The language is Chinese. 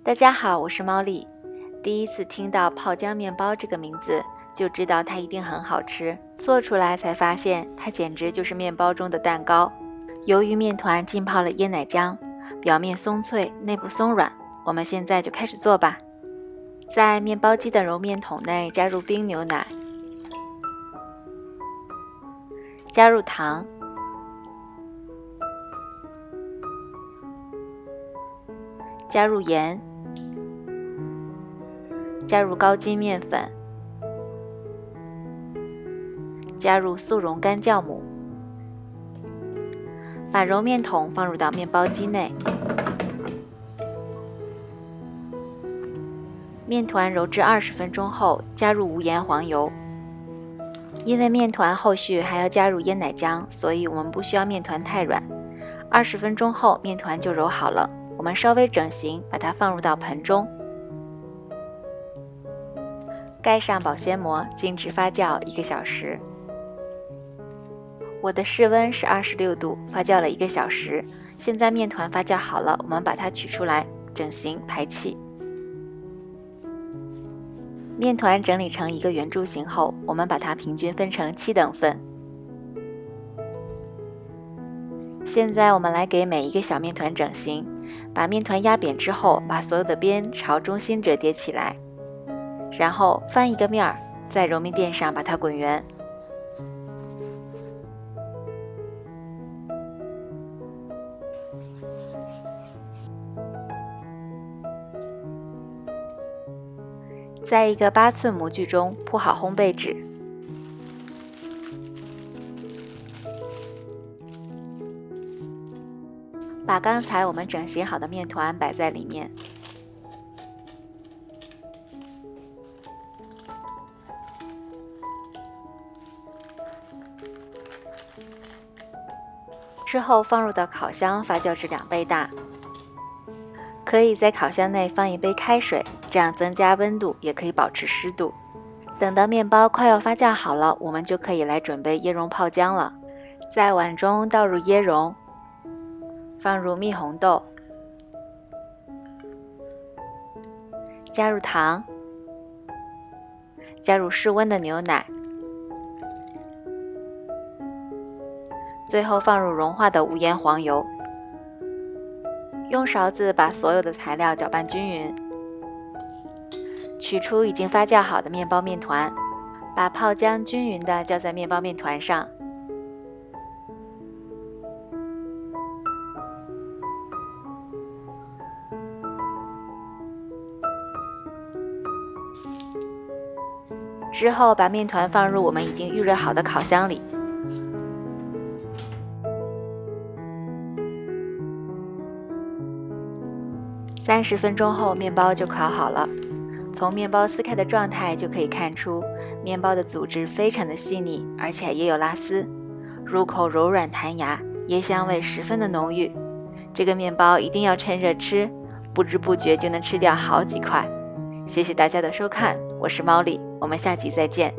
大家好，我是猫丽。第一次听到泡姜面包这个名字，就知道它一定很好吃。做出来才发现，它简直就是面包中的蛋糕。由于面团浸泡了椰奶浆，表面松脆，内部松软。我们现在就开始做吧。在面包机的揉面桶内加入冰牛奶，加入糖，加入盐，加入高筋面粉，加入速溶干酵母，把揉面桶放入到面包机内。面团揉至20分钟后，加入无盐黄油。因为面团后续还要加入椰奶浆，所以我们不需要面团太软。20分钟后，面团就揉好了。我们稍微整形，把它放入到盆中，盖上保鲜膜，静置发酵1个小时。我的室温是26度，发酵了1个小时。现在面团发酵好了，我们把它取出来，整形排气。面团整理成一个圆柱形后，我们把它平均分成7等份。现在我们来给每一个小面团整形，把面团压扁之后，把所有的边朝中心折叠起来，然后翻一个面儿，在揉面垫上把它滚圆。在一个8寸模具中铺好烘焙纸，把刚才我们整形好的面团摆在里面，之后放入到烤箱发酵至2倍大。可以在烤箱内放一杯开水，这样增加温度，也可以保持湿度。等到面包快要发酵好了，我们就可以来准备椰蓉泡姜了。在碗中倒入椰蓉，放入蜜红豆，加入糖，加入室温的牛奶，最后放入融化的无盐黄油。用勺子把所有的材料搅拌均匀，取出已经发酵好的面包面团，把泡姜均匀地浇在面包面团上。之后把面团放入我们已经预热好的烤箱里。30分钟后，面包就烤好了。从面包撕开的状态就可以看出，面包的组织非常的细腻，而且也有拉丝，入口柔软弹牙，椰香味十分的浓郁。这个面包一定要趁热吃，不知不觉就能吃掉好几块。谢谢大家的收看，我是猫丽，我们下集再见。